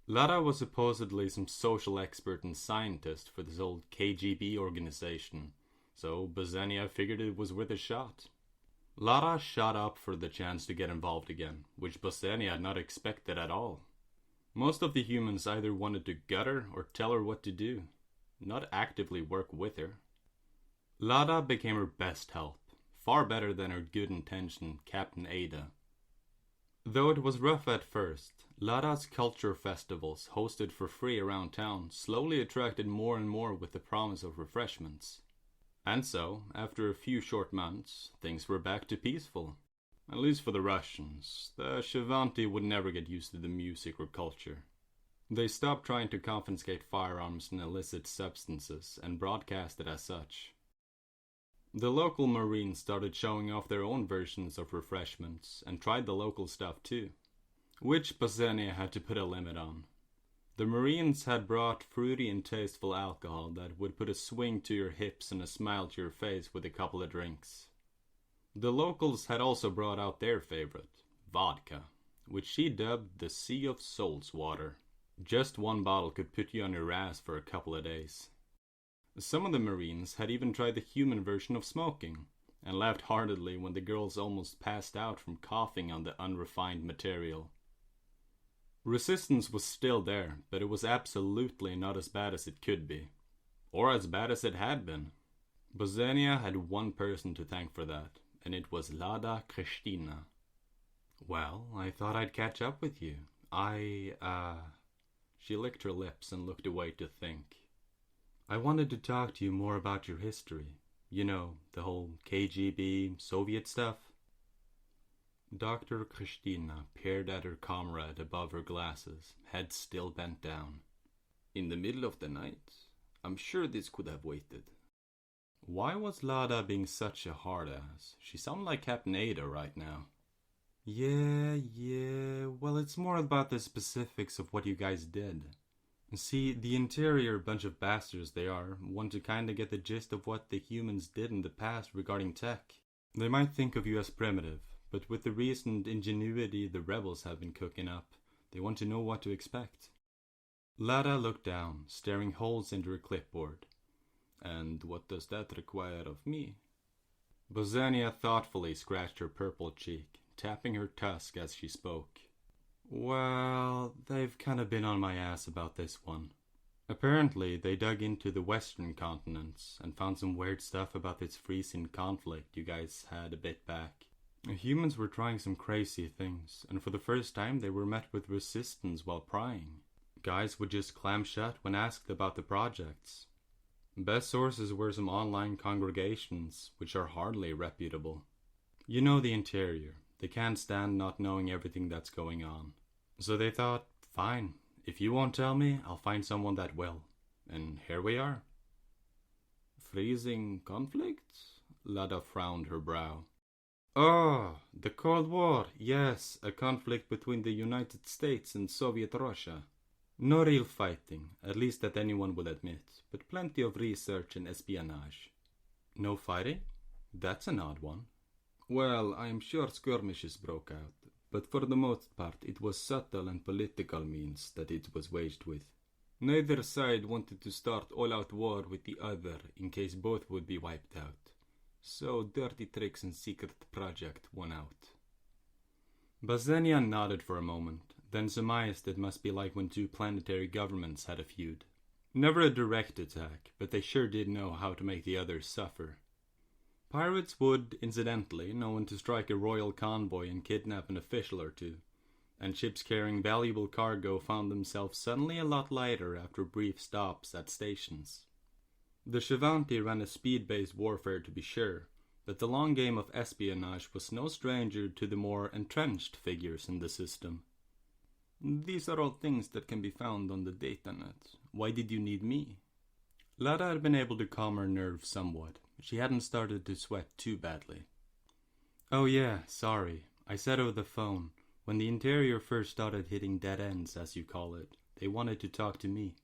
Lada was supposedly some social expert and scientist for this old KGB organization, so Bazania figured it was worth a shot. Lara shot up for the chance to get involved again, which Bazania had not expected at all. Most of the humans either wanted to gut her or tell her what to do, not actively work with her. Lada became her best help, far better than her good-intentioned Captain Ada. Though it was rough at first, Lada's culture festivals, hosted for free around town, slowly attracted more and more with the promise of refreshments. And so, after a few short months, things were back to peaceful. At least for the Russians. The Shivanti would never get used to the music or culture. They stopped trying to confiscate firearms and illicit substances and broadcast it as such. The local Marines started showing off their own versions of refreshments and tried the local stuff too, which Bazania had to put a limit on. The Marines had brought fruity and tasteful alcohol that would put a swing to your hips and a smile to your face with a couple of drinks. The locals had also brought out their favorite, vodka, which she dubbed the Sea of Souls water. Just one bottle could put you on your ass for a couple of days. Some of the Marines had even tried the human version of smoking, and laughed heartedly when the girls almost passed out from coughing on the unrefined material. Resistance was still there, but it was absolutely not as bad as it could be. Or as bad as it had been. Bozania had one person to thank for that, and it was Lada Kristina. Well, I thought I'd catch up with you. She licked her lips and looked away to think. I wanted to talk to you more about your history. You know, the whole KGB, Soviet stuff. Dr. Kristina peered at her comrade above her glasses, head still bent down. In the middle of the night? I'm sure this could have waited. Why was Lada being such a hard ass? She sounded like Captain Ada right now. Yeah, well, it's more about the specifics of what you guys did. See, the interior bunch of bastards they are want to kinda get the gist of what the humans did in the past regarding tech. They might think of you as primitive, but with the recent ingenuity the rebels have been cooking up, they want to know what to expect. Lada looked down, staring holes into her clipboard. And what does that require of me? Bozania thoughtfully scratched her purple cheek, tapping her tusk as she spoke. Well, they've kinda been on my ass about this one. Apparently, they dug into the western continents and found some weird stuff about this freezing conflict you guys had a bit back. Humans were trying some crazy things, and for the first time they were met with resistance while prying. Guys would just clam shut when asked about the projects. Best sources were some online congregations, which are hardly reputable. You know the interior. They can't stand not knowing everything that's going on. So they thought, fine, if you won't tell me, I'll find someone that will. And here we are. Freezing conflict? Lada frowned her brow. Oh, the Cold War, yes, a conflict between the United States and Soviet Russia. No real fighting, at least that anyone will admit, but plenty of research and espionage. No fighting? That's an odd one. Well, I'm sure skirmishes broke out, but for the most part it was subtle and political means that it was waged with. Neither side wanted to start all-out war with the other in case both would be wiped out. So dirty tricks and secret project won out. Bazanian nodded for a moment, then surmised it must be like when two planetary governments had a feud. Never a direct attack, but they sure did know how to make the others suffer. Pirates would, incidentally, know when to strike a royal convoy and kidnap an official or two, and ships carrying valuable cargo found themselves suddenly a lot lighter after brief stops at stations. The Shivanti ran a speed-based warfare to be sure, but the long game of espionage was no stranger to the more entrenched figures in the system. These are all things that can be found on the datanet. Why did you need me? Lada had been able to calm her nerves somewhat. She hadn't started to sweat too badly. Oh yeah, sorry. I said over the phone. When the interior first started hitting dead ends, as you call it, they wanted to talk to me.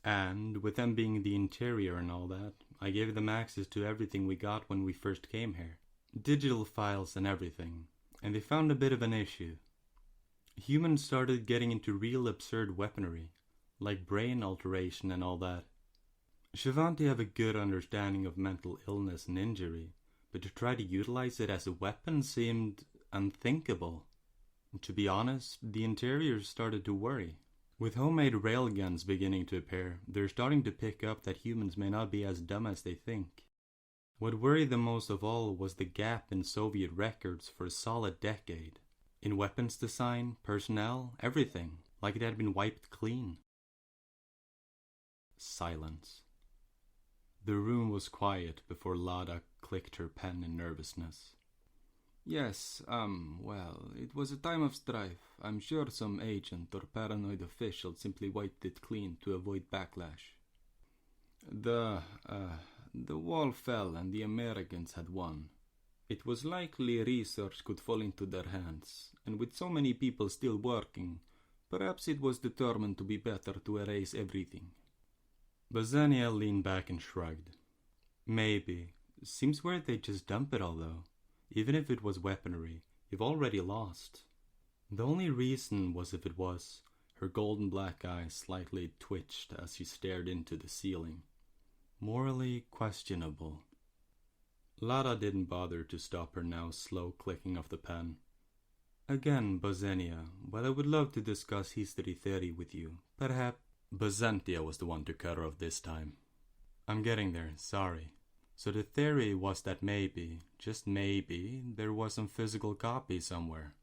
And, with them being the interior and all that, I gave them access to everything we got when we first came here. Digital files and everything. And they found a bit of an issue. Humans started getting into real absurd weaponry, like brain alteration and all that. Shivanti have a good understanding of mental illness and injury, but to try to utilize it as a weapon seemed unthinkable. To be honest, the interiors started to worry. With homemade railguns beginning to appear, they're starting to pick up that humans may not be as dumb as they think. What worried them most of all was the gap in Soviet records for a solid decade. In weapons design, personnel, everything, like it had been wiped clean. Silence. The room was quiet before Lada clicked her pen in nervousness. Yes, well, it was a time of strife. I'm sure some agent or paranoid official simply wiped it clean to avoid backlash. The wall fell and the Americans had won. It was likely research could fall into their hands, and with so many people still working, perhaps it was determined to be better to erase everything. Bazania leaned back and shrugged. Maybe. Seems weird they just dump it all though. Even if it was weaponry, you've already lost. The only reason was if it was. Her golden black eyes slightly twitched as she stared into the ceiling. Morally questionable. Lada didn't bother to stop her now slow clicking of the pen. Again, Bazania, while I would love to discuss history theory with you, perhaps... Bazantia was the one to cut her off this time. I'm getting there, sorry. So the theory was that maybe, just maybe, there was some physical copy somewhere.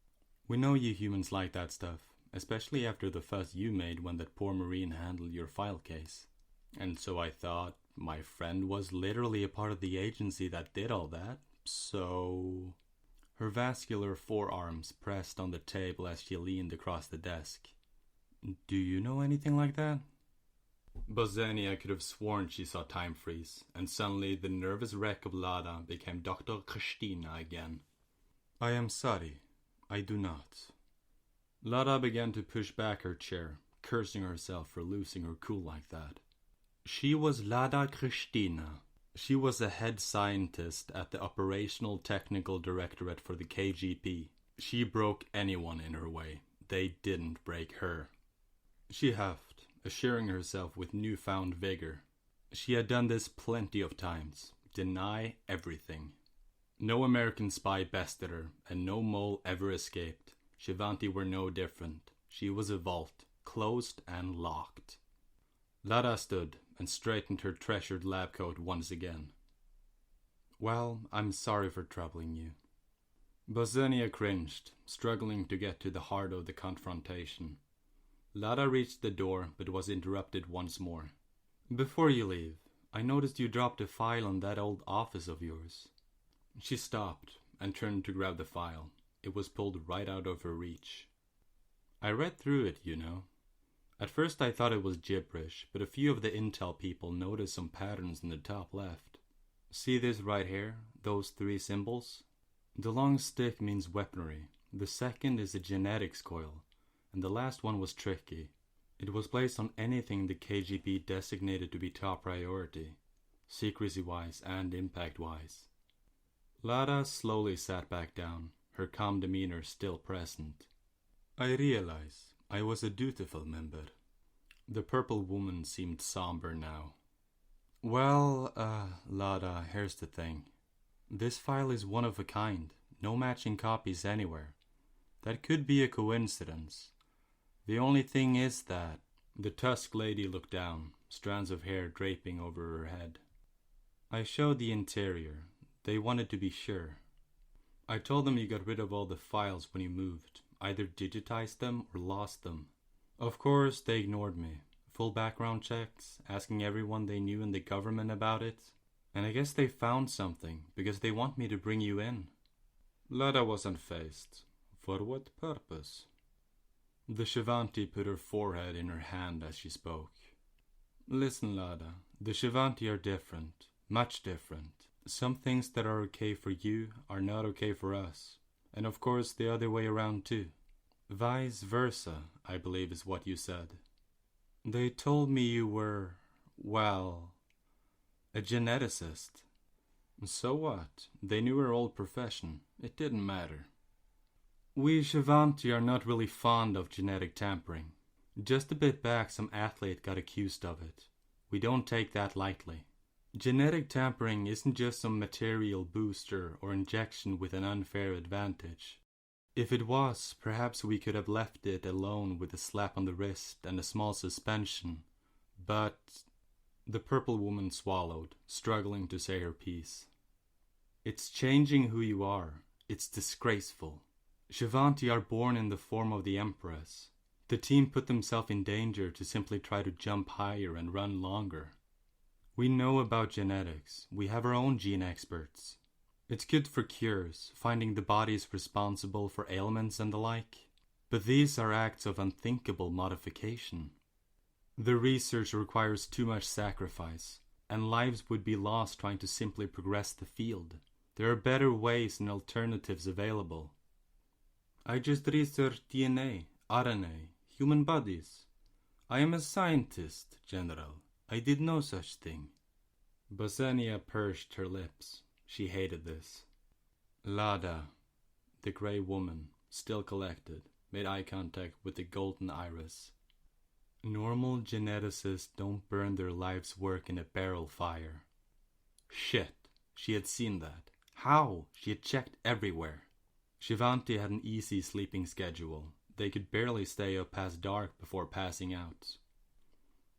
We know you humans like that stuff, especially after the fuss you made when that poor Marine handled your file case. And so I thought my friend was literally a part of the agency that did all that, so... Her vascular forearms pressed on the table as she leaned across the desk. Do you know anything like that? Bazania could have sworn she saw time freeze, and suddenly the nervous wreck of Lada became Dr. Christina again. I am sorry, I do not. Lada began to push back her chair, cursing herself for losing her cool like that. She was Lada Christina. She was a head scientist at the Operational Technical Directorate for the KGB. She broke anyone in her way. They didn't break her. She huffed, assuring herself with newfound vigor. She had done this plenty of times. Deny everything. No American spy bested her, and no mole ever escaped. Shivanti were no different. She was a vault, closed and locked. Lada stood and straightened her treasured lab coat once again. Well, I'm sorry for troubling you. Bazania cringed, struggling to get to the heart of the confrontation. Lada reached the door, but was interrupted once more. Before you leave, I noticed you dropped a file on that old office of yours. She stopped and turned to grab the file. It was pulled right out of her reach. I read through it, you know. At first I thought it was gibberish, but a few of the intel people noticed some patterns in the top left. See this right here? Those 3 symbols? The long stick means weaponry. The second is a genetics coil. And the last one was tricky. It was placed on anything the KGB designated to be top priority, secrecy-wise and impact-wise. Lada slowly sat back down, her calm demeanor still present. I realize I was a dutiful member. The purple woman seemed somber now. Well, Lada, here's the thing. This file is one of a kind, no matching copies anywhere. That could be a coincidence. The only thing is that... The tusked lady looked down, strands of hair draping over her head. I showed the interior. They wanted to be sure. I told them you got rid of all the files when you moved, either digitized them or lost them. Of course, they ignored me. Full background checks, asking everyone they knew in the government about it. And I guess they found something, because they want me to bring you in. Lada was unfazed. For what purpose? The Shivanti put her forehead in her hand as she spoke. Listen, Lada, the Shivanti are different, much different. Some things that are okay for you are not okay for us. And of course the other way around too. Vice versa, I believe is what you said. They told me you were, well, a geneticist. So what? They knew her old profession. It didn't matter. We Shivanti are not really fond of genetic tampering. Just a bit back, some athlete got accused of it. We don't take that lightly. Genetic tampering isn't just some material booster or injection with an unfair advantage. If it was, perhaps we could have left it alone with a slap on the wrist and a small suspension. But the purple woman swallowed, struggling to say her piece. It's changing who you are. It's disgraceful. Shivanti are born in the form of the Empress. The team put themselves in danger to simply try to jump higher and run longer. We know about genetics. We have our own gene experts. It's good for cures, finding the bodies responsible for ailments and the like. But these are acts of unthinkable modification. The research requires too much sacrifice, and lives would be lost trying to simply progress the field. There are better ways and alternatives available. I just researched DNA, RNA, human bodies. I am a scientist, General. I did no such thing. Bosnia pursed her lips. She hated this. Lada, the grey woman, still collected, made eye contact with the golden iris. Normal geneticists don't burn their life's work in a barrel fire. Shit, she had seen that. How? She had checked everywhere. Shivanti had an easy sleeping schedule. They could barely stay up past dark before passing out.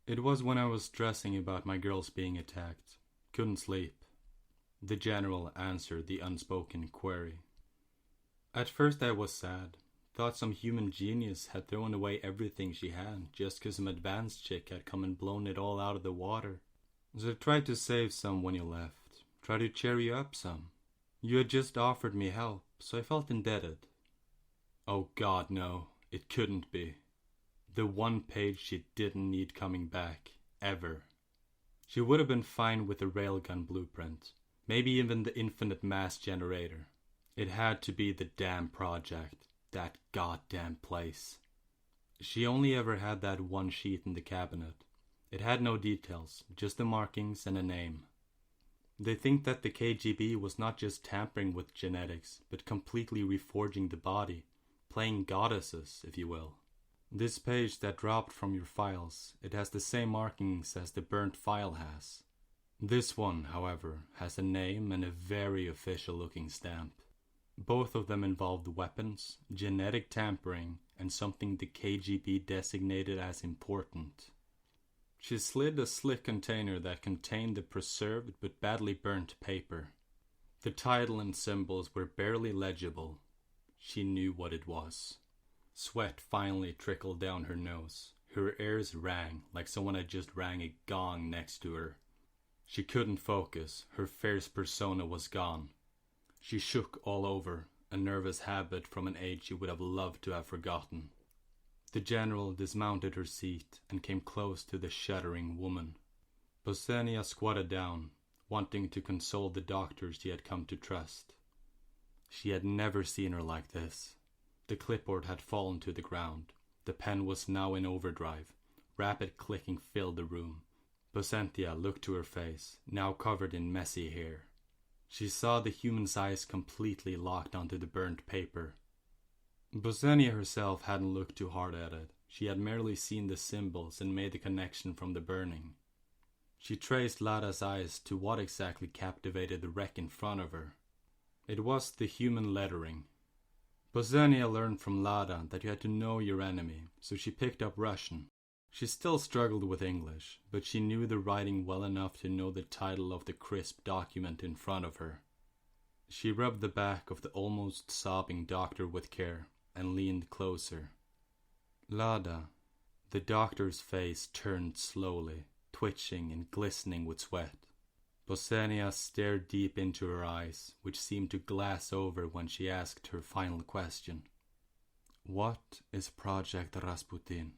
It was when I was stressing about my girls being attacked. Couldn't sleep. The general answered the unspoken query. At first I was sad. Thought some human genius had thrown away everything she had just 'cause some advanced chick had come and blown it all out of the water. So I tried to save some when you left. Tried to cheer you up some. You had just offered me help, so I felt indebted. Oh God, no. It couldn't be. The one page she didn't need coming back. Ever. She would have been fine with the railgun blueprint. Maybe even the infinite mass generator. It had to be the damn project. That goddamn place. She only ever had that one sheet in the cabinet. It had no details, just the markings and a name. They think that the KGB was not just tampering with genetics, but completely reforging the body, playing goddesses, if you will. This page that dropped from your files, it has the same markings as the burnt file has. This one, however, has a name and a very official-looking stamp. Both of them involved weapons, genetic tampering, and something the KGB designated as important. She slid a slick container that contained the preserved but badly burnt paper. The title and symbols were barely legible. She knew what it was. Sweat finally trickled down her nose. Her ears rang like someone had just rang a gong next to her. She couldn't focus. Her fierce persona was gone. She shook all over, a nervous habit from an age she would have loved to have forgotten. The general dismounted her seat and came close to the shuddering woman. Bosnia squatted down, wanting to console the doctors she had come to trust. She had never seen her like this. The clipboard had fallen to the ground. The pen was now in overdrive. Rapid clicking filled the room. Bosnia looked to her face, now covered in messy hair. She saw the human's eyes completely locked onto the burnt paper. Bosnia herself hadn't looked too hard at it. She had merely seen the symbols and made the connection from the burning. She traced Lada's eyes to what exactly captivated the wreck in front of her. It was the human lettering. Bosnia learned from Lada that you had to know your enemy, so she picked up Russian. She still struggled with English, but she knew the writing well enough to know the title of the crisp document in front of her. She rubbed the back of the almost sobbing doctor with care and leaned closer. Lada. The doctor's face turned slowly, twitching and glistening with sweat. Bosnia stared deep into her eyes, which seemed to glass over when she asked her final question. What is Project Rasputin?